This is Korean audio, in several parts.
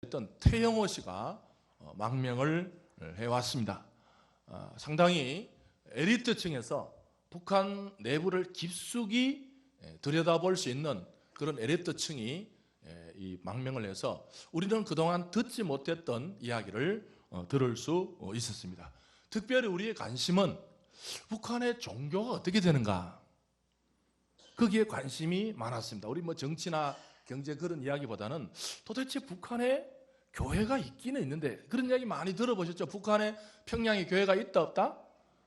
했던 태영호 씨가 망명을 해왔습니다. 상당히 엘리트층에서 북한 내부를 깊숙이 들여다볼 수 있는 그런 엘리트층이 이 망명을 해서 우리는 그동안 듣지 못했던 이야기를 들을 수 있었습니다. 특별히 우리의 관심은 북한의 종교가 어떻게 되는가, 거기에 관심이 많았습니다. 우리 뭐 정치나 경제 그런 이야기보다는 도대체 북한에 교회가 있기는 있는데, 그런 이야기 많이 들어보셨죠? 북한에 평양에 교회가 있다 없다?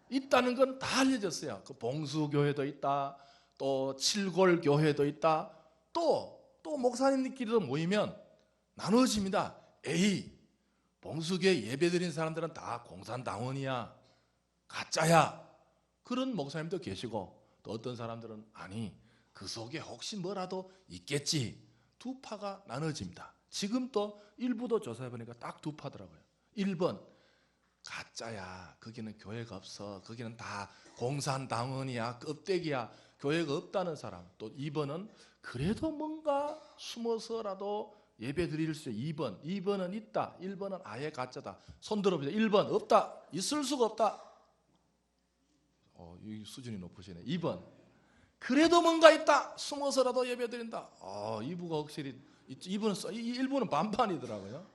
있다는 건 다 알려졌어요. 그 봉수교회도 있다, 또 칠골교회도 있다, 또 목사님들끼리도 모이면 나눠집니다. 에이, 봉수교회 예배드린 사람들은 다 공산당원이야, 가짜야, 그런 목사님도 계시고, 또 어떤 사람들은 아니, 그 속에 혹시 뭐라도 있겠지. 두 파가 나눠집니다. 지금 또 일부도 조사해보니까 딱 두 파더라고요. 1번 가짜야, 거기는 교회가 없어, 거기는 다 공산당원이야, 껍데기야, 교회가 없다는 사람. 또 2번은 그래도 뭔가 숨어서라도 예배 드릴 수 있어요. 2번은 있다, 1번은 아예 가짜다. 손 들어보세요. 1번 없다, 있을 수가 없다. 이 수준이 높으시네. 2번 그래도 뭔가 있다, 숨어서라도 예배 드린다. 이부가 확실히 1부는 반반이더라고요.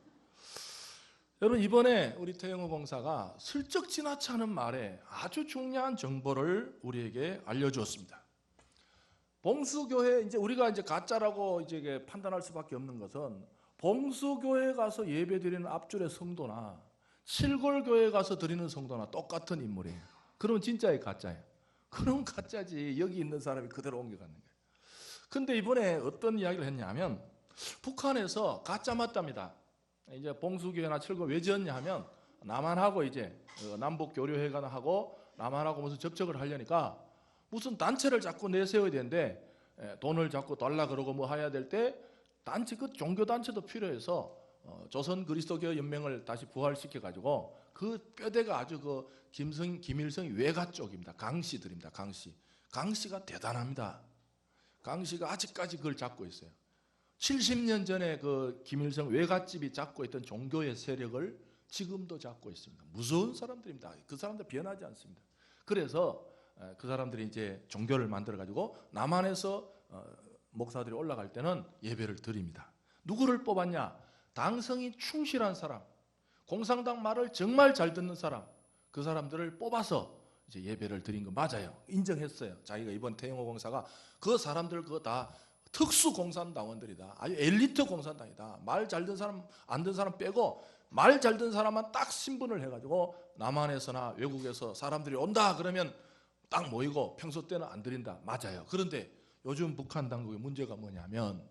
여러분, 이번에 우리 태영호 봉사가 슬쩍 지나치 하는 말에 아주 중요한 정보를 우리에게 알려주었습니다. 봉수교회, 이제 우리가 이제 가짜라고 이제 판단할 수밖에 없는 것은, 봉수교회 가서 예배 드리는 앞줄의 성도나 칠골교회 가서 드리는 성도나 똑같은 인물이에요. 그럼 진짜예요, 가짜예요? 그럼 가짜지. 여기 있는 사람이 그대로 옮겨가는 거예요. 근데 이번에 어떤 이야기를 했냐면, 북한에서 가짜 맞답니다. 이제 봉수교회나 칠골 왜 지었냐 하면, 남한하고 이제 남북 교류회관하고 남한하고 무슨 접촉을 하려니까 무슨 단체를 자꾸 내세워야 되는데, 돈을 자꾸 달라 그러고 뭐 해야 될 때 단체, 그 종교 단체도 필요해서 조선 그리스도교 연맹을 다시 부활시켜 가지고 그 뼈대가 아주 그 김일성이 외가 쪽입니다. 강씨들입니다. 강씨가 대단합니다. 강씨가 아직까지 그걸 잡고 있어요. 70년 전에 그 김일성 외갓집이 잡고 있던 종교의 세력을 지금도 잡고 있습니다. 무서운 사람들입니다. 그 사람들 변하지 않습니다. 그래서 그 사람들이 이제 종교를 만들어 가지고 남한에서 목사들이 올라갈 때는 예배를 드립니다. 누구를 뽑았냐? 당성이 충실한 사람, 공산당 말을 정말 잘 듣는 사람, 그 사람들을 뽑아서 이제 예배를 드린 거 맞아요. 인정했어요. 자기가 이번 태영호 공사가 그 사람들 그거 다 특수 공산당원들이다. 아주 엘리트 공산당이다. 말 잘 듣는 사람, 안 듣는 사람 빼고 말 잘 듣는 사람만 딱 신분을 해가지고 남한에서나 외국에서 사람들이 온다 그러면 딱 모이고 평소 때는 안 드린다. 맞아요. 그런데 요즘 북한 당국의 문제가 뭐냐면,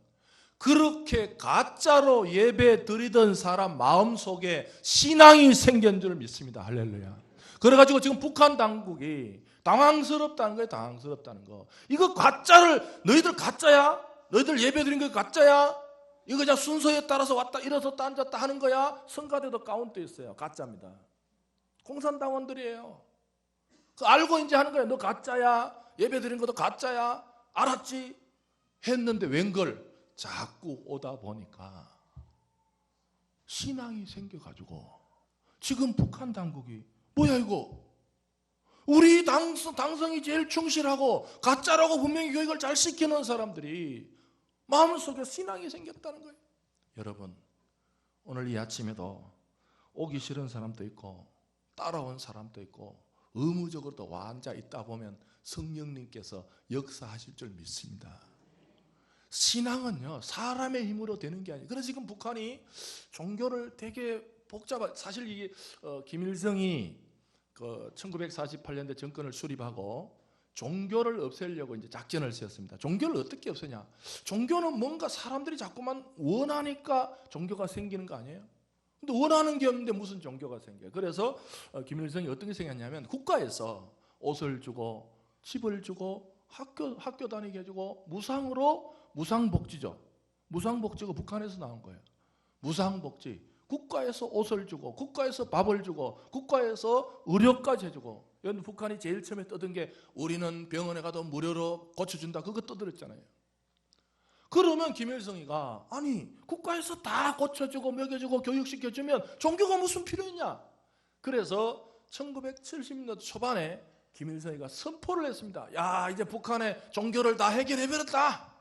그렇게 가짜로 예배 드리던 사람 마음속에 신앙이 생긴 줄 믿습니다. 할렐루야. 그래가지고 지금 북한 당국이 당황스럽다는 거예요. 당황스럽다는 거. 이거 가짜를, 너희들 가짜야? 너희들 예배 드린 거 가짜야? 이거 그냥 순서에 따라서 왔다 일어섰다 앉았다 하는 거야? 성가대도 가운데 있어요. 가짜입니다. 공산당원들이에요. 알고 이제 하는 거야. 너 가짜야? 예배 드린 것도 가짜야? 알았지? 했는데 웬걸 자꾸 오다 보니까 신앙이 생겨가지고 지금 북한 당국이 뭐야 이거? 우리 당성이 제일 충실하고 가짜라고 분명히 교육을 잘 시키는 사람들이 마음속에 신앙이 생겼다는 거예요. 여러분, 오늘 이 아침에도 오기 싫은 사람도 있고 따라온 사람도 있고 의무적으로도 와 앉아 있다 보면 성령님께서 역사하실 줄 믿습니다. 신앙은요, 사람의 힘으로 되는 게 아니에요. 그래서 지금 북한이 종교를 되게 사실 이게 김일성이 그 1948년대 정권을 수립하고 종교를 없애려고 이제 작전을 세웠습니다. 종교를 어떻게 없애냐? 종교는 뭔가 사람들이 자꾸만 원하니까 종교가 생기는 거 아니에요? 근데 원하는 게 없는데 무슨 종교가 생겨요? 그래서 김일성이 어떤 게 생겼냐면, 국가에서 옷을 주고 집을 주고 학교 다니게 해주고 무상복지죠. 무상복지가 북한에서 나온 거예요. 무상복지. 국가에서 옷을 주고 국가에서 밥을 주고 국가에서 의료까지 해주고. 여러분, 북한이 제일 처음에 떠든 게 우리는 병원에 가도 무료로 고쳐준다. 그거 떠들었잖아요. 그러면 김일성이가 아니 국가에서 다 고쳐주고 먹여주고 교육시켜주면 종교가 무슨 필요 있냐. 그래서 1970년대 초반에 김일성이가 선포를 했습니다. 야, 이제 북한의 종교를 다 해결해버렸다.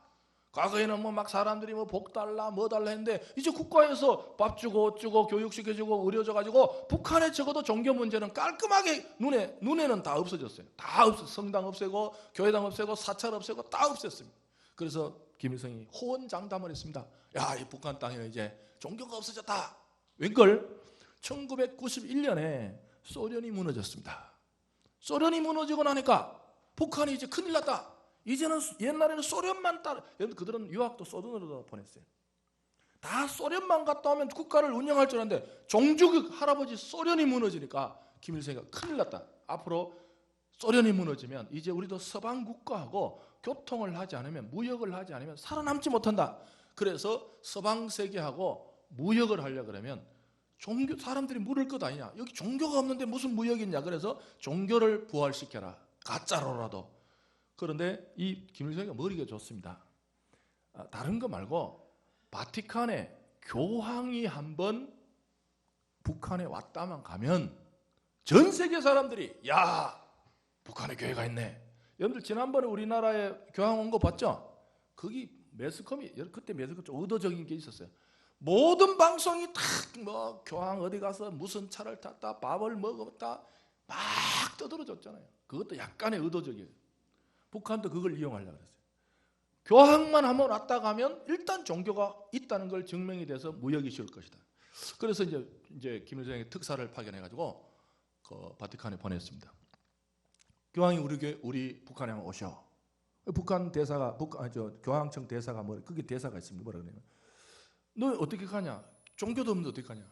과거에는 뭐 막 사람들이 뭐 복 달라 뭐 달라 했는데 이제 국가에서 밥 주고 옷 주고 교육시켜주고 의료 줘가지고 북한에 적어도 종교 문제는 깔끔하게 눈에는 다 없어졌어요. 다 없어. 성당 없애고 교회당 없애고 사찰 없애고 다 없앴습니다. 그래서 김일성이 호언장담을 했습니다. 야, 이 북한 땅에는 이제 종교가 없어졌다. 웬걸? 1991년에 소련이 무너졌습니다. 소련이 무너지고 나니까 북한이 이제 큰일 났다. 이제는 옛날에는 소련만 따라, 그들은 유학도 소련으로 보냈어요. 다 소련만 갔다 오면 국가를 운영할 줄 알았는데 종주국 할아버지 소련이 무너지니까 김일성이가 큰일 났다. 앞으로 소련이 무너지면 이제 우리도 서방 국가하고 교통을 하지 않으면, 무역을 하지 않으면 살아남지 못한다. 그래서 서방 세계하고 무역을 하려고 그러면 종교, 사람들이 물을 것 아니냐. 여기 종교가 없는데 무슨 무역이 있냐. 그래서 종교를 부활시켜라. 가짜로라도. 그런데 이 김일성이가 머리가 좋습니다. 다른 거 말고 바티칸에 교황이 한번 북한에 왔다만 가면 전 세계 사람들이 야, 북한에 교회가 있네. 여러분들 지난번에 우리나라에 교황 온 거 봤죠? 거기 매스컴이, 그때 매스컴 좀 의도적인 게 있었어요. 모든 방송이 다 뭐 교황 어디 가서 무슨 차를 탔다, 밥을 먹었다 막 떠들어줬잖아요. 그것도 약간의 의도적이에요. 북한도 그걸 이용하려고 했어요. 교황만 한번 왔다 가면 일단 종교가 있다는 걸 증명이 돼서 무역이 쉬울 것이다. 그래서 이제 김일성이 특사를 파견해가지고 그 바티칸에 보냈습니다. 교황이 우리 북한에 한번 오셔. 북한 대사가 교황청 대사가 뭐 그게 대사가 있습니다. 뭐라 그러냐면 너 어떻게 가냐? 종교도 없는데 어떻게 가냐?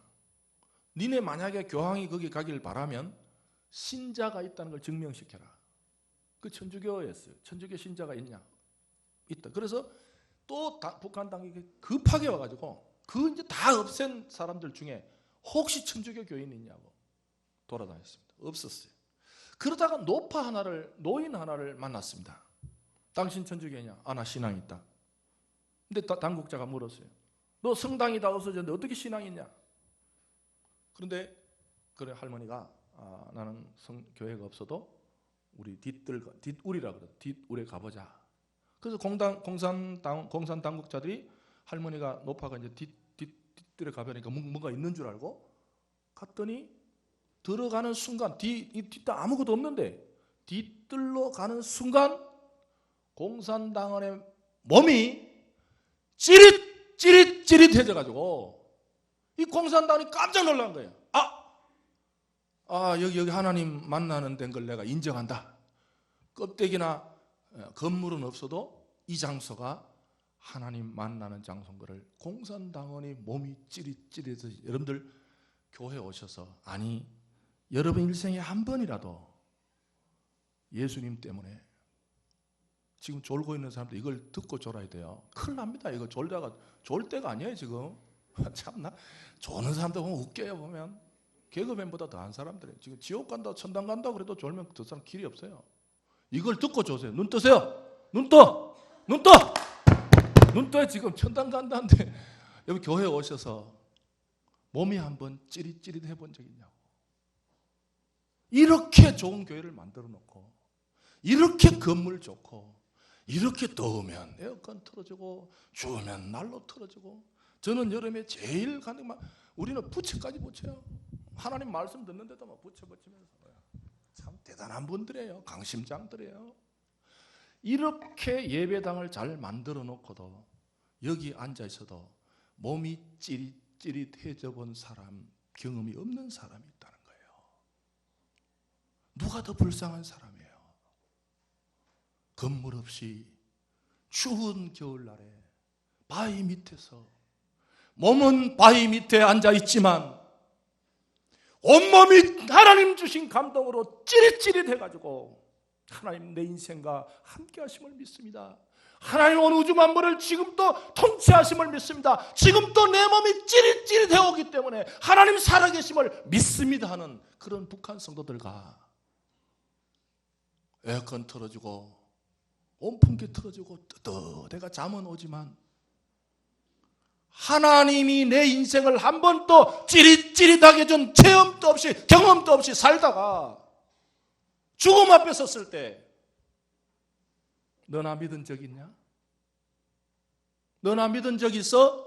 니네 만약에 교황이 거기 가길 바라면 신자가 있다는 걸 증명시켜라. 그 천주교였어요. 천주교 신자가 있냐? 있다. 그래서 또 북한 당국이 급하게 와가지고 그 이제 다 없앤 사람들 중에 혹시 천주교 교인이 있냐고 돌아다녔습니다. 없었어요. 그러다가 노인 하나를 만났습니다. 당신 천주교냐? 아, 나 신앙이 있다. 근데 당국자가 물었어요. 너 성당이 다 없어졌는데 어떻게 신앙이 있냐? 그런데 그래 할머니가 나는 교회가 없어도 우리 뒷우리라 그래. 뒷우리에 가보자. 그래서 공산 당국자들이 할머니가 높아가 이제 뒷뜰에 가보니까 뭔가 있는 줄 알고 갔더니 들어가는 순간 뒷뜰 아무것도 없는데 뒷뜰로 가는 순간 공산당원의 몸이 찌릿해져가지고 이 공산당이 깜짝 놀란 거예요. 여기 하나님 만나는 된 걸 내가 인정한다. 껍데기나 건물은 없어도 이 장소가 하나님 만나는 장소인 것을 공산당원의 몸이 찌릿해서 여러분들 교회 오셔서 아니 여러분 일생에 한 번이라도 예수님 때문에 지금 졸고 있는 사람들 이걸 듣고 졸아야 돼요. 큰일 납니다. 이거 졸 때가 아니에요 지금. 참나 조는 사람들 보면 웃겨요. 보면 개그맨보다 더한 사람들이에요. 지금 지옥 간다 천당 간다 그래도 졸면 그 사람 길이 없어요. 이걸 듣고 조세요. 눈 뜨세요. 눈 떠. 지금 천당 간다는데 여기 교회 오셔서 몸이 한번 찌릿해 본 적 있냐고. 이렇게 좋은 교회를 만들어 놓고 이렇게 건물 좋고 이렇게 더우면 에어컨 틀어주고 추우면 난로 틀어주고 저는 여름에 제일 가는 우리는 부채까지 붙여요. 하나님 말씀 듣는데도 막 부채 붙이면서 참 대단한 분들이에요. 강심장들이에요. 이렇게 예배당을 잘 만들어 놓고도 여기 앉아 있어도 몸이 찌릿해져 본 사람, 경험이 없는 사람이 있다는 거예요. 누가 더 불쌍한 사람이에요? 건물 없이 추운 겨울날에 바위 밑에서 몸은 바위 밑에 앉아 있지만 온몸이 하나님 주신 감동으로 찌릿해가지고 하나님 내 인생과 함께 하심을 믿습니다. 하나님 온 우주 만물을 지금도 통치하심을 믿습니다. 지금도 내 몸이 찌릿해 오기 때문에 하나님 살아계심을 믿습니다 하는 그런 북한 성도들과 에어컨 틀어주고 온풍기 틀어주고 뜨뜻해가 잠은 오지만 하나님이 내 인생을 한 번도 찌릿찌릿하게 준 체험도 없이 경험도 없이 살다가 죽음 앞에 섰을 때 너나 믿은 적 있냐? 너나 믿은 적 있어?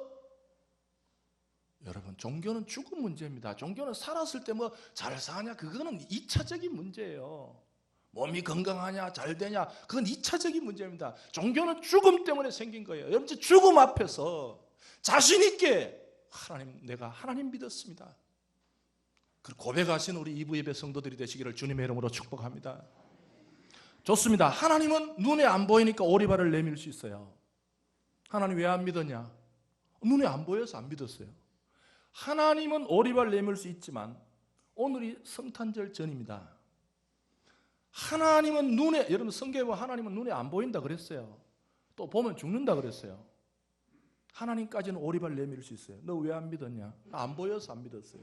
여러분, 종교는 죽음 문제입니다. 종교는 살았을 때 뭐 잘 사냐, 그거는 2차적인 문제예요. 몸이 건강하냐, 잘 되냐, 그건 2차적인 문제입니다. 종교는 죽음 때문에 생긴 거예요. 여러분, 죽음 앞에서 자신 있게 하나님, 내가 하나님 믿었습니다. 그 고백하신 우리 2부 예배 성도들이 되시기를 주님의 이름으로 축복합니다. 좋습니다. 하나님은 눈에 안 보이니까 오리발을 내밀 수 있어요. 하나님 왜 안 믿었냐? 눈에 안 보여서 안 믿었어요. 하나님은 오리발 내밀 수 있지만 오늘이 성탄절 전입니다. 하나님은 눈에, 여러분 성경에 보면 하나님은 눈에 안 보인다 그랬어요. 또 보면 죽는다 그랬어요. 하나님까지는 오리발 내밀 수 있어요. 너 왜 안 믿었냐? 안 보여서 안 믿었어요.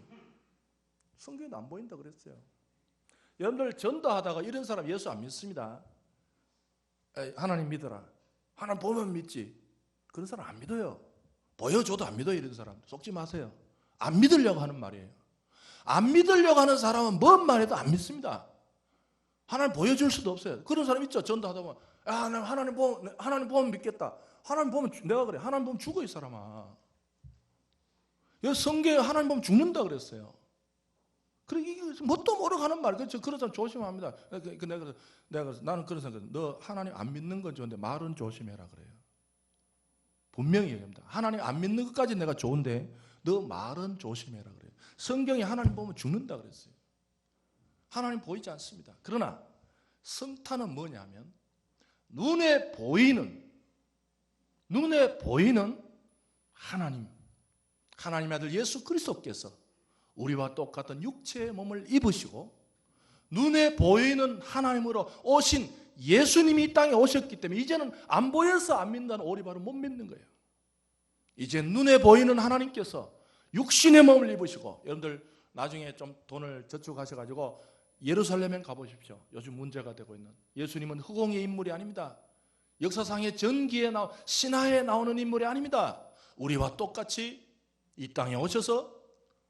성경에도 안 보인다 그랬어요. 여러분들 전도하다가 이런 사람 예수 안 믿습니다. 하나님 믿어라. 하나님 보면 믿지. 그런 사람 안 믿어요. 보여줘도 안 믿어요. 이런 사람 속지 마세요. 안 믿으려고 하는 말이에요. 안 믿으려고 하는 사람은 뭔 말해도 안 믿습니다. 하나님 보여줄 수도 없어요. 그런 사람 있죠. 전도하다 보면 하나님 보면 믿겠다. 하나님 보면 내가 그래. 하나님 보면 죽어 이 사람아. 여기 성경에 하나님 보면 죽는다 그랬어요. 그래 이게 뭣도 모르고 하는 말. 그렇죠. 그런 사람 조심합니다. 내가 나는 그런 생각. 너 하나님 안 믿는 건 좋은데 말은 조심해라 그래요. 분명히 얘기합니다. 하나님 안 믿는 것까지 내가 좋은데 너 말은 조심해라 그래요. 성경에 하나님 보면 죽는다 그랬어요. 하나님 보이지 않습니다. 그러나 성탄은 뭐냐면 눈에 보이는 하나님, 하나님의 아들 예수 그리스도께서 우리와 똑같은 육체의 몸을 입으시고 눈에 보이는 하나님으로 오신 예수님이 이 땅에 오셨기 때문에 이제는 안 보여서 안 믿는다는 오리발은 못 믿는 거예요. 이제 눈에 보이는 하나님께서 육신의 몸을 입으시고, 여러분들 나중에 좀 돈을 저축하셔가지고 예루살렘에 가보십시오. 요즘 문제가 되고 있는 예수님은 허공의 인물이 아닙니다. 역사상의 전기에 신화에 나오는 인물이 아닙니다. 우리와 똑같이 이 땅에 오셔서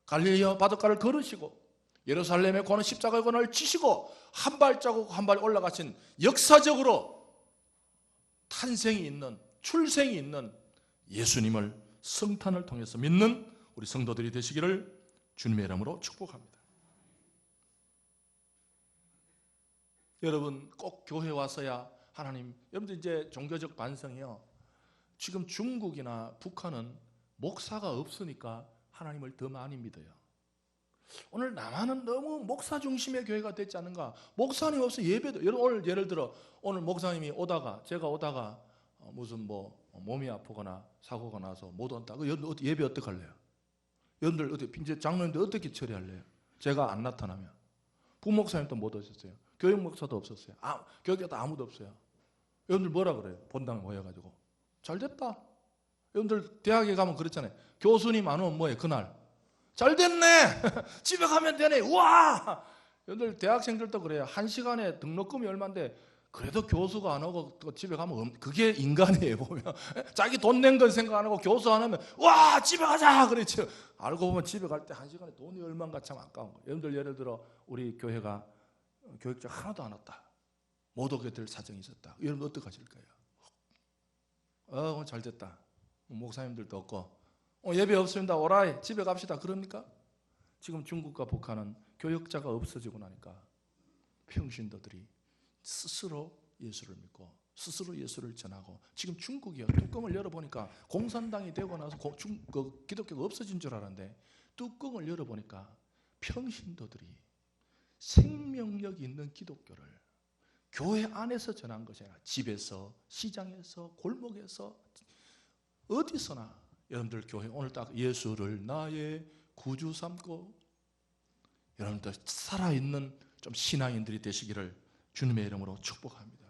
갈릴리아 바닷가를 걸으시고 예루살렘의 고난 십자가의 고난을 치시고 한 발자국 한 발 올라가신 역사적으로 탄생이 있는, 출생이 있는 예수님을 성탄을 통해서 믿는 우리 성도들이 되시기를 주님의 이름으로 축복합니다. 여러분 꼭 교회 와서야 하나님, 여러분들 이제 종교적 반성이요. 지금 중국이나 북한은 목사가 없으니까 하나님을 더 많이 믿어요. 오늘 남한은 너무 목사 중심의 교회가 됐지 않는가? 목사님 없어 예배도, 오늘 예를 들어 오늘 목사님이 제가 오다가 무슨 몸이 아프거나 사고가 나서 못 온다. 예배 어떻게 할래요? 여러분들 어떻게, 이제 장로님들 어떻게 처리할래요? 제가 안 나타나면. 부목사님도 못 오셨어요. 교육 목사도 없었어요. 교육자도 아무도 없어요. 여러분들 뭐라 그래요? 본당 모여가지고 잘 됐다. 여러분들 대학에 가면 그렇잖아요. 교수님 안 오면 뭐예요? 그날 잘 됐네. 집에 가면 되네. 우와. 여러분들 대학생들도 그래요. 1시간에 등록금이 얼마인데 그래도 교수가 안 오고 또 집에 가면 그게 인간이에요. 보면 자기 돈 낸 건 생각 안 하고 교수 안 하면 와 집에 가자 그랬죠. 알고 보면 집에 갈 때 1시간에 돈이 얼마인가 참 아까운 거예요. 여러분들 예를 들어 우리 교회가 교육자 하나도 안 왔다. 못 오게 될 사정이 있었다. 여러분 어떻게 하실 거예요? 잘 됐다. 목사님들도 없고 예배 없습니다. 오라이 집에 갑시다. 그럽니까? 지금 중국과 북한은 교역자가 없어지고 나니까 평신도들이 스스로 예수를 믿고 스스로 예수를 전하고, 지금 중국이요. 뚜껑을 열어보니까 공산당이 되고 나서 기독교가 없어진 줄 알았는데 뚜껑을 열어보니까 평신도들이 생명력 있는 기독교를 교회 안에서 전한 것이 아니라 집에서, 시장에서, 골목에서, 어디서나 여러분들 교회 오늘 딱 예수를 나의 구주 삼고 여러분들 살아있는 좀 신앙인들이 되시기를 주님의 이름으로 축복합니다.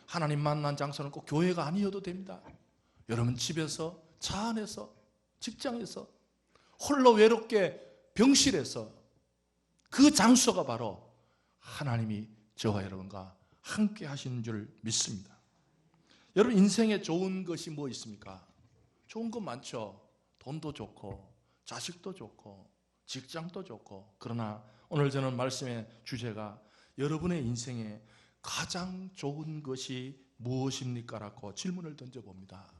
하나님 만난 장소는 꼭 교회가 아니어도 됩니다. 여러분 집에서, 차 안에서, 직장에서, 홀로 외롭게 병실에서, 그 장소가 바로 하나님이 저와 여러분과 함께 하시는 줄 믿습니다. 여러분 인생에 좋은 것이 뭐 있습니까? 좋은 것 많죠. 돈도 좋고 자식도 좋고 직장도 좋고, 그러나 오늘 저는 말씀의 주제가 여러분의 인생에 가장 좋은 것이 무엇입니까? 라고 질문을 던져봅니다.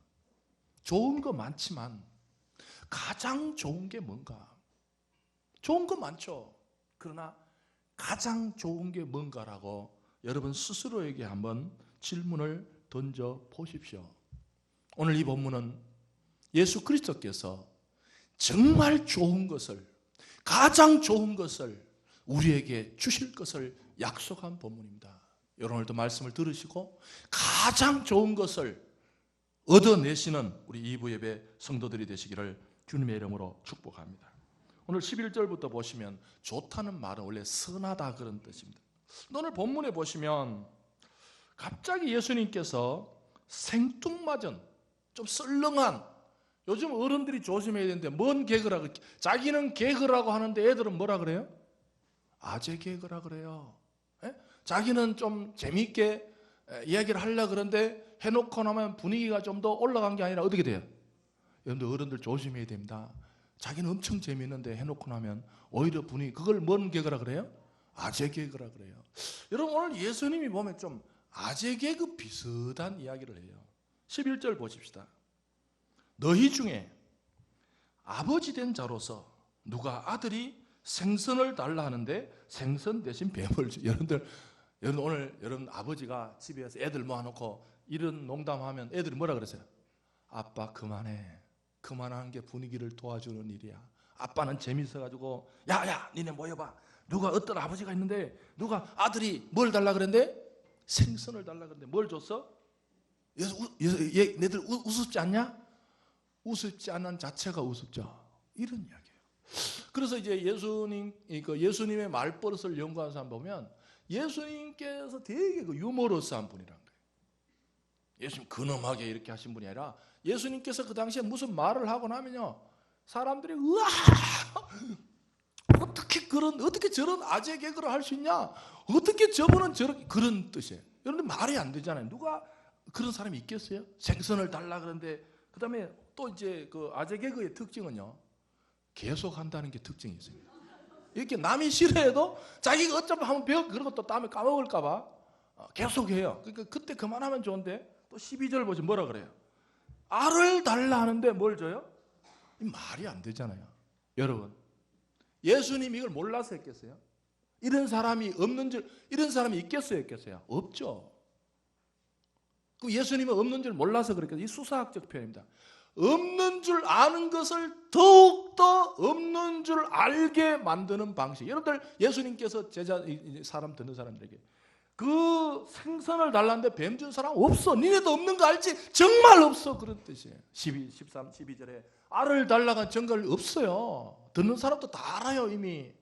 좋은 거 많지만 가장 좋은 게 뭔가? 좋은 거 많죠. 그러나 가장 좋은 게 뭔가라고 여러분 스스로에게 한번 질문을 던져 보십시오. 오늘 이 본문은 예수 그리스도께서 정말 좋은 것을, 가장 좋은 것을 우리에게 주실 것을 약속한 본문입니다. 오늘도 말씀을 들으시고 가장 좋은 것을 얻어내시는 우리 2부 예배 성도들이 되시기를 주님의 이름으로 축복합니다. 오늘 11절부터 보시면 좋다는 말은 원래 선하다 그런 뜻입니다. 오늘 본문에 보시면 갑자기 예수님께서 생뚱맞은 좀 썰렁한, 요즘 어른들이 조심해야 되는데 뭔 개그라고, 자기는 개그라고 하는데 애들은 뭐라 그래요? 아재 개그라 그래요. 에? 자기는 좀 재미있게 이야기를 하려고 그러는데 해놓고 나면 분위기가 좀 더 올라간 게 아니라 어떻게 돼요? 여러분들 어른들 조심해야 됩니다. 자기는 엄청 재미있는데 해놓고 나면 오히려 분위기, 그걸 뭔 개그라 그래요? 아재 개그라 그래요. 여러분 오늘 예수님이 보면 좀 아재 개그 비슷한 이야기를 해요. 11절 보십시다. 너희 중에 아버지 된 자로서 누가 아들이 생선을 달라 하는데 생선 대신 뱀을 주. 여러분 오늘 여러분 아버지가 집에서 애들 모아놓고 이런 농담하면 애들이 뭐라 그러세요? 아빠 그만해. 그만하는 게 분위기를 도와주는 일이야. 아빠는 재밌어가지고 야야 니네 모여봐. 누가 어떤 아버지가 있는데 누가 아들이 뭘 달라 그랬는데 생선을 달라 그랬는데 뭘 줬어? 얘네들 우습지 않냐? 우습지 않은 자체가 우습죠. 이런 이야기예요. 그래서 이제 예수님의 말버릇을 연구하는 사람 보면 예수님께서 되게 유머러스한 분이란 거예요. 예수님 근엄하게 이렇게 하신 분이 아니라 예수님께서 그 당시에 무슨 말을 하고 나면요, 사람들이 으아! 어떻게 저런 아재 개그를 할 수 있냐? 어떻게 저분은 저런, 그런 뜻이에요. 여러분들 말이 안 되잖아요. 누가 그런 사람이 있겠어요? 생선을 달라 그러는데, 그 다음에 또 이제 그 아재 개그의 특징은요, 계속 한다는 게 특징이 있어요. 이렇게 남이 싫어해도 자기가 어쩌면 한번 배워, 그런 것도 다음에 까먹을까봐 계속 해요. 그러니까 그때 그만하면 좋은데, 또 12절 보시면 뭐라 그래요? 알을 달라 하는데 뭘 줘요? 이 말이 안 되잖아요. 여러분, 예수님이 이걸 몰라서 했겠어요? 이런 사람이 없는 줄, 이런 사람이 있겠어요, 없겠어요? 없죠. 그 예수님은 없는 줄 몰라서 그랬겠어요. 이 수사학적 표현입니다. 없는 줄 아는 것을 더욱더 없는 줄 알게 만드는 방식. 여러분들 예수님께서 사람 듣는 사람들에게 그 생선을 달라는데 뱀 준 사람 없어. 니네도 없는 거 알지? 정말 없어. 그런 뜻이에요. 12절에 알을 달라간 정말 없어요. 듣는 사람도 다 알아요. 이미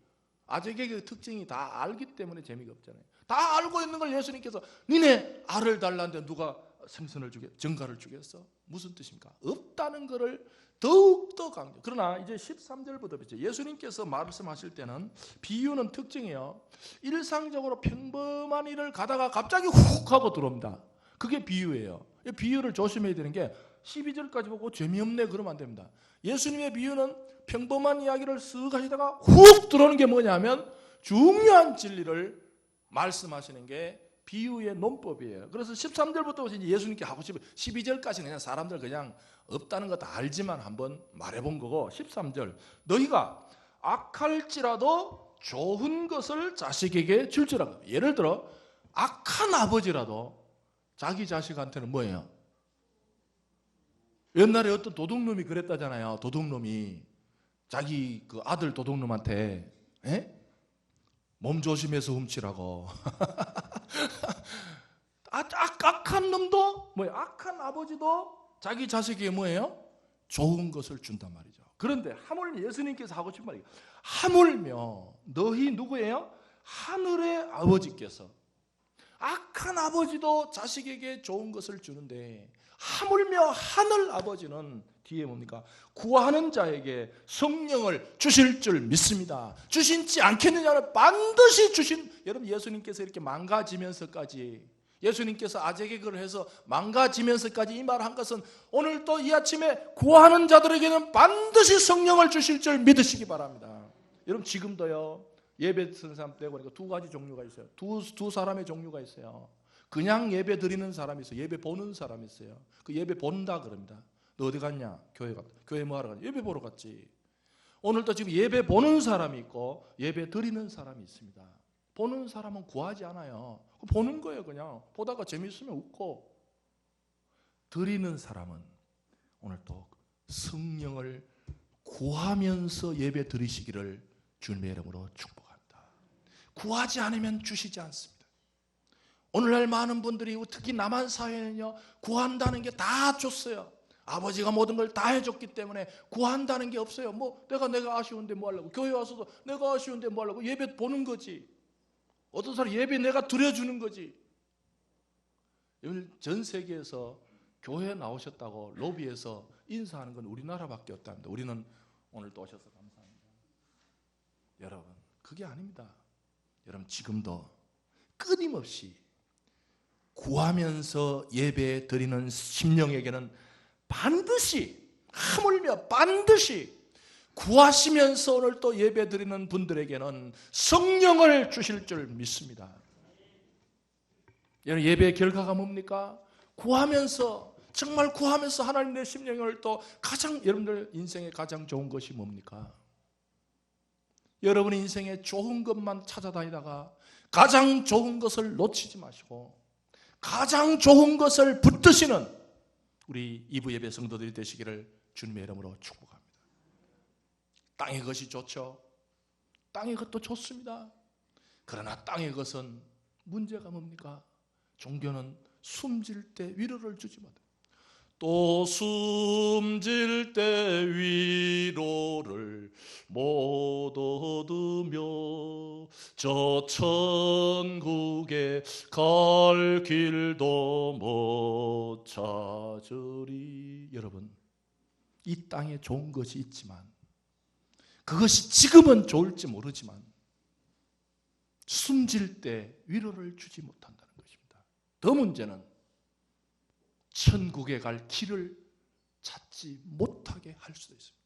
아재 개그의 특징이 다 알기 때문에 재미가 없잖아요. 다 알고 있는 걸 예수님께서 니네 알을 달라는데 누가 생선을 정갈을 주겠어? 무슨 뜻입니까? 없다는 것을 더욱더 강조. 그러나 이제 13절부터 예수님께서 말씀하실 때는 비유는 특징이에요. 일상적으로 평범한 일을 가다가 갑자기 훅 하고 들어옵니다. 그게 비유예요. 비유를 조심해야 되는 게 12절까지 보고 재미없네 그러면 안 됩니다. 예수님의 비유는 평범한 이야기를 쓱 하시다가 훅 들어오는 게 뭐냐면 중요한 진리를 말씀하시는 게 비유의 논법이에요. 그래서 13절부터 예수님께 하고 싶어요. 12절까지는 그냥 사람들 그냥 없다는 거 다 알지만 한번 말해본 거고, 13절 너희가 악할지라도 좋은 것을 자식에게 줄 줄 알고. 예를 들어 악한 아버지라도 자기 자식한테는 뭐예요? 옛날에 어떤 도둑놈이 그랬다잖아요. 도둑놈이 자기 그 아들 도둑놈한테 몸 조심해서 훔치라고. 악한 놈도 뭐예요? 악한 아버지도 자기 자식에게 뭐예요? 좋은 것을 준단 말이죠. 그런데 하물며 예수님께서 하고 싶은 말이 하물며 너희 누구예요? 하늘의 아버지께서 악한 아버지도 자식에게 좋은 것을 주는데 하물며 하늘 아버지는 뒤에 뭡니까? 구하는 자에게 성령을 주실 줄 믿습니다. 주신지 않겠느냐를 반드시 주신. 여러분 예수님께서 이렇게 망가지면서까지 예수님께서 아재 개그를 해서 망가지면서까지 이 말을 한 것은 오늘 또 이 아침에 구하는 자들에게는 반드시 성령을 주실 줄 믿으시기 바랍니다. 여러분 지금도요 예배 드리는 사람 때 보니까 두 가지 종류가 있어요. 두 사람의 종류가 있어요. 그냥 예배 드리는 사람이 있어요. 예배 보는 사람이 있어요. 그 예배 본다 그럽니다. 너 어디 갔냐? 교회 갔다. 교회 뭐 하러 갔냐? 예배 보러 갔지. 오늘도 지금 예배 보는 사람이 있고 예배 드리는 사람이 있습니다. 보는 사람은 구하지 않아요. 보는 거예요. 그냥 보다가 재미있으면 웃고. 드리는 사람은 오늘 또 성령을 구하면서 예배 드리시기를 주님의 이름으로 축복합니다. 구하지 않으면 주시지 않습니다. 오늘날 많은 분들이 특히 남한 사회는요 구한다는 게 다 줬어요. 아버지가 모든 걸 다 해줬기 때문에 구한다는 게 없어요. 뭐 내가 아쉬운데 뭐 하려고, 교회 와서도 내가 아쉬운데 뭐 하려고, 예배 보는 거지. 어떤 사람 예배 내가 드려주는 거지. 전 세계에서 교회 나오셨다고 로비에서 인사하는 건 우리나라밖에 없답니다. 우리는 오늘 또 오셔서 감사합니다. 여러분 그게 아닙니다. 여러분 지금도 끊임없이 구하면서 예배 드리는 심령에게는 반드시 하물며 반드시 구하시면서 오늘 또 예배 드리는 분들에게는 성령을 주실 줄 믿습니다. 여러분 예배의 결과가 뭡니까? 구하면서 정말 구하면서 하나님 내 심령을 또 여러분들 인생에 가장 좋은 것이 뭡니까? 여러분 인생에 좋은 것만 찾아다니다가 가장 좋은 것을 놓치지 마시고 가장 좋은 것을 붙드시는 우리 2부 예배 성도들이 되시기를 주님의 이름으로 축복합니다. 땅의 것이 좋죠. 땅의 것도 좋습니다. 그러나 땅의 것은 문제가 뭡니까? 종교는 숨질 때 위로를 주지 못해. 또 숨질 때 위로를 못 얻으며 저 천국에 갈 길도 못 찾으리. 여러분 이 땅에 좋은 것이 있지만 그것이 지금은 좋을지 모르지만 숨질 때 위로를 주지 못한다는 것입니다. 더 문제는 천국에 갈 길을 찾지 못하게 할 수도 있습니다.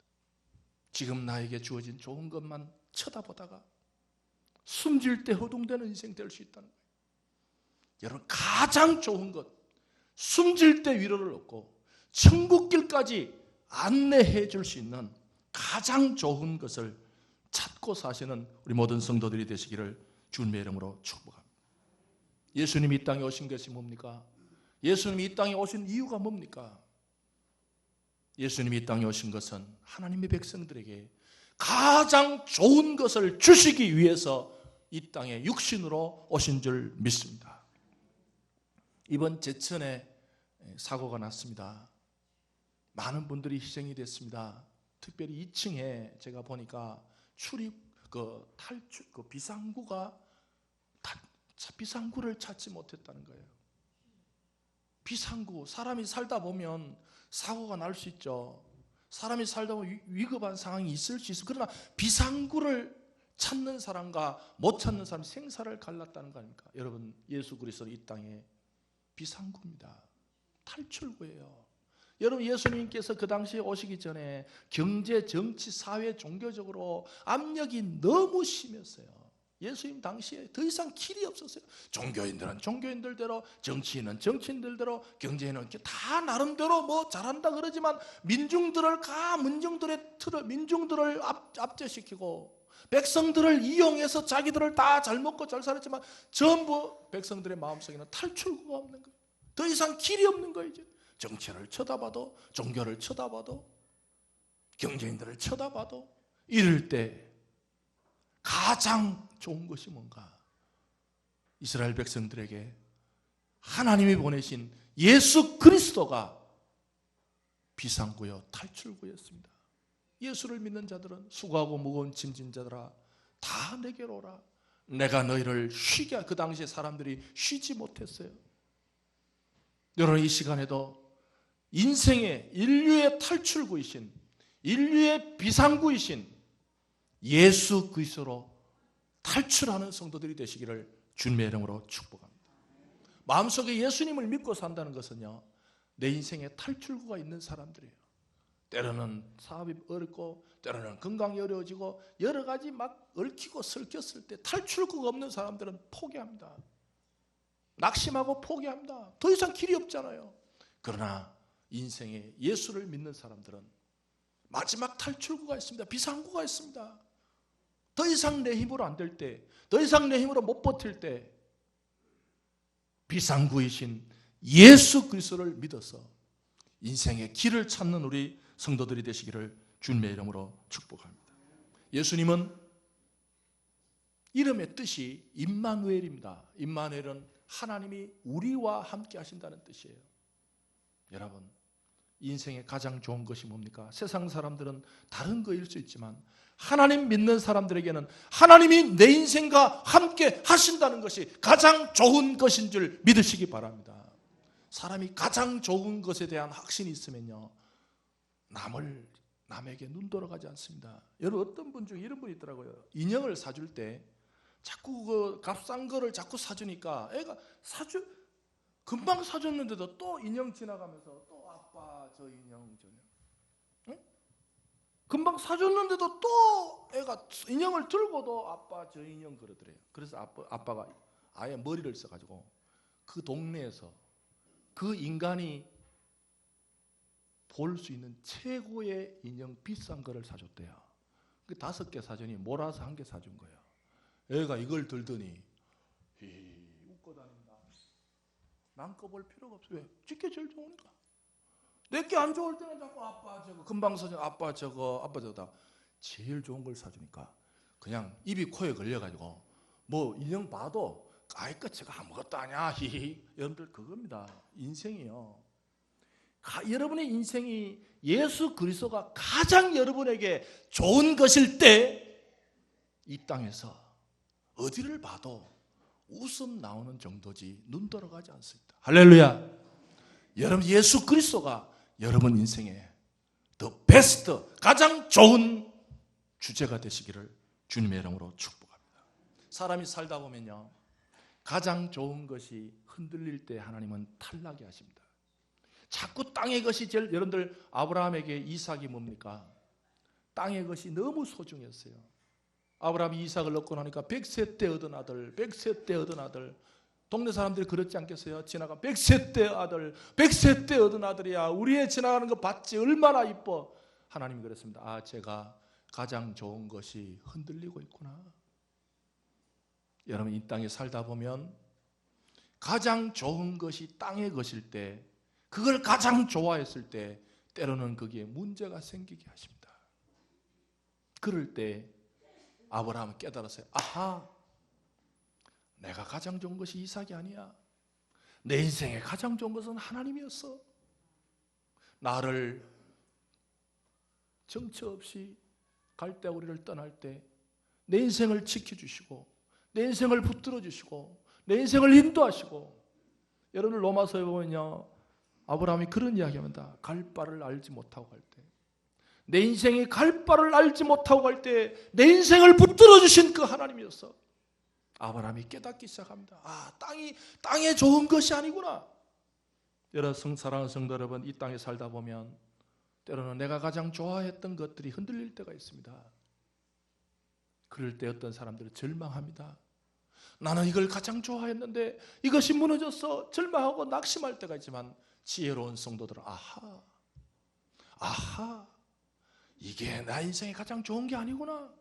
지금 나에게 주어진 좋은 것만 쳐다보다가 숨질 때 허둥대는 인생 될 수 있다는 거예요. 여러분 가장 좋은 것, 숨질 때 위로를 얻고 천국길까지 안내해 줄 수 있는 가장 좋은 것을 찾고 사시는 우리 모든 성도들이 되시기를 주님의 이름으로 축복합니다. 예수님이 이 땅에 오신 것이 뭡니까? 예수님이 이 땅에 오신 이유가 뭡니까? 예수님이 이 땅에 오신 것은 하나님의 백성들에게 가장 좋은 것을 주시기 위해서 이 땅에 육신으로 오신 줄 믿습니다. 이번 제천에 사고가 났습니다. 많은 분들이 희생이 됐습니다. 특별히 2층에 제가 보니까 비상구를 찾지 못했다는 거예요. 비상구, 사람이 살다 보면 사고가 날 수 있죠. 사람이 살다 보면 위급한 상황이 있을 수 있어. 그러나 비상구를 찾는 사람과 못 찾는 사람이 생사를 갈랐다는 거 아닙니까? 여러분 예수 그리스도 이 땅에 비상구입니다. 탈출구예요. 여러분 예수님께서 그 당시에 오시기 전에 경제, 정치, 사회, 종교적으로 압력이 너무 심했어요. 예수님 당시에 더 이상 길이 없었어요. 종교인들은 종교인들대로, 정치인은 정치인들대로, 경제인은 다 나름대로 뭐 잘한다 그러지만 민중들을 압제시키고 백성들을 이용해서 자기들을 다 잘 먹고 잘 살았지만 전부 백성들의 마음속에는 탈출구가 없는 거예요. 더 이상 길이 없는 거예요. 이제 정치를 쳐다봐도, 종교를 쳐다봐도, 경제인들을 쳐다봐도 이럴 때 가장 좋은 것이 뭔가? 이스라엘 백성들에게 하나님이 보내신 예수 그리스도가 비상구요 탈출구였습니다. 예수를 믿는 자들은 수고하고 무거운 짐진 자들아 다 내게로 오라. 내가 너희를 쉬게 그 당시에 사람들이 쉬지 못했어요. 여러분 이 시간에도 인생의 인류의 탈출구이신, 인류의 비상구이신 예수 그리스도로 탈출하는 성도들이 되시기를 주님의 이름으로 축복합니다. 마음속에 예수님을 믿고 산다는 것은요, 내 인생에 탈출구가 있는 사람들이에요. 때로는 사업이 어렵고 때로는 건강이 어려워지고 여러 가지 막 얽히고 설켰을 때 탈출구가 없는 사람들은 포기합니다. 낙심하고 포기합니다. 더 이상 길이 없잖아요. 그러나 인생에 예수를 믿는 사람들은 마지막 탈출구가 있습니다. 비상구가 있습니다. 더 이상 내 힘으로 안 될 때, 더 이상 내 힘으로 못 버틸 때 비상구이신 예수 그리스도를 믿어서 인생의 길을 찾는 우리 성도들이 되시기를 주님의 이름으로 축복합니다. 예수님은 이름의 뜻이 임마누엘입니다. 임마누엘은 하나님이 우리와 함께 하신다는 뜻이에요. 여러분, 인생의 가장 좋은 것이 뭡니까? 세상 사람들은 다른 거일 수 있지만 하나님 믿는 사람들에게는 하나님이 내 인생과 함께 하신다는 것이 가장 좋은 것인 줄 믿으시기 바랍니다. 사람이 가장 좋은 것에 대한 확신이 있으면요, 남에게 눈 돌아가지 않습니다. 여러분, 어떤 분 중에 이런 분이 있더라고요. 인형을 사줄 때 자꾸 그 값싼 거를 자꾸 사주니까 애가 금방 사줬는데도 또 인형 지나가면서 또 아빠 저 인형 저 응? 금방 사줬는데도 또 애가 인형을 들고도 아빠 저 인형 그러더래요. 그래서 아빠가 아예 머리를 써가지고 그 동네에서 그 인간이 볼 수 있는 최고의 인형 비싼 거를 사줬대요. 그 5개 사주니 몰아서 1개 사준 거예요. 애가 이걸 들더니 웃고 다닌다. 남거 볼 필요가 없어. 왜? 지게 제일 좋으니까. 내게 안 좋을 때는 자꾸 아빠 저거 금방 사준 아빠 저거다. 제일 좋은 걸 사주니까 그냥 입이 코에 걸려가지고 뭐 인형 봐도 아이 것 제가 아무것도 아니야. 여러분들 그겁니다. 인생이요. 여러분의 인생이 예수 그리스도가 가장 여러분에게 좋은 것일 때 이 땅에서 어디를 봐도 웃음 나오는 정도지 눈 돌아가지 않습니다. 할렐루야. 여러분, 예수 그리스도가 여러분 인생의 더 베스트, 가장 좋은 주제가 되시기를 주님의 이름으로 축복합니다. 사람이 살다 보면요, 가장 좋은 것이 흔들릴 때 하나님은 탈락이 하십니다. 자꾸 땅의 것이 제일, 여러분들 아브라함에게 이삭이 뭡니까? 땅의 것이 너무 소중했어요. 아브라함이 이삭을 얻고 나니까 100세 때 얻은 아들, 100세 때 얻은 아들. 동네 사람들이 그렇지 않겠어요? 지나가 100세 때 아들, 100세 때 얻은 아들이야. 우리의 지나가는 거 봤지? 얼마나 이뻐. 하나님이 그랬습니다. 아, 제가 가장 좋은 것이 흔들리고 있구나. 여러분, 이 땅에 살다 보면 가장 좋은 것이 땅의 것일 때, 그걸 가장 좋아했을 때 때로는 거기에 문제가 생기게 하십니다. 그럴 때 아브라함은 깨달았어요. 아하, 내가 가장 좋은 것이 이삭이 아니야. 내 인생에 가장 좋은 것은 하나님이었어. 나를 정처 없이 갈대우리를 떠날 때 내 인생을 지켜주시고 내 인생을 붙들어 주시고 내 인생을 인도하시고. 여러분, 로마서에 보면요, 아브라함이 그런 이야기합니다. 갈 바를 알지 못하고 갈 때, 내 인생이 갈 바를 알지 못하고 갈 때 내 인생을 붙들어 주신 그 하나님이었어. 아브라함이 깨닫기 시작합니다. 아, 땅에 좋은 것이 아니구나. 여러분, 사랑하는 성도 여러분, 이 땅에 살다 보면 때로는 내가 가장 좋아했던 것들이 흔들릴 때가 있습니다. 그럴 때 어떤 사람들은 절망합니다. 나는 이걸 가장 좋아했는데 이것이 무너졌어. 절망하고 낙심할 때가 있지만 지혜로운 성도들은 아하, 이게 나 인생에 가장 좋은 게 아니구나.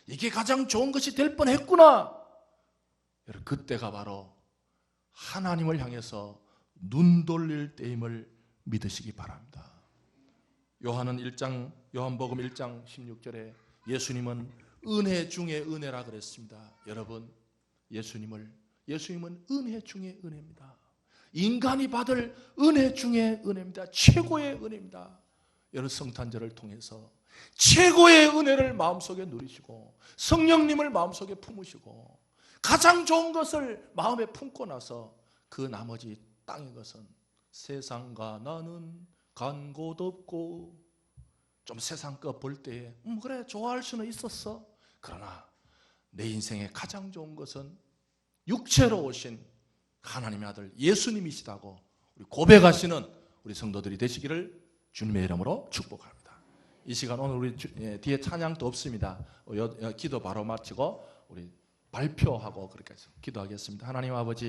이게 가장 좋은 것이 될 뻔했구나. 여러분, 그때가 바로 하나님을 향해서 눈 돌릴 때임을 믿으시기 바랍니다. 요한복음 1장 16절에 예수님은 은혜 중에 은혜라 그랬습니다. 여러분, 예수님은 은혜 중에 은혜입니다. 인간이 받을 은혜 중에 은혜입니다. 최고의 은혜입니다. 여러분, 성탄절을 통해서 최고의 은혜를 마음속에 누리시고 성령님을 마음속에 품으시고 가장 좋은 것을 마음에 품고 나서 그 나머지 땅의 것은 세상과 나는 간 곳 없고, 좀 세상 거 볼 때에 그래 좋아할 수는 있었어. 그러나 내 인생에 가장 좋은 것은 육체로 오신 하나님의 아들 예수님이시다고 우리 고백하시는 우리 성도들이 되시기를 주님의 이름으로 축복합니다. 이 시간 오늘 우리 뒤에 찬양도 없습니다. 기도 바로 마치고 우리 발표하고 그렇게 해서 기도하겠습니다. 하나님 아버지,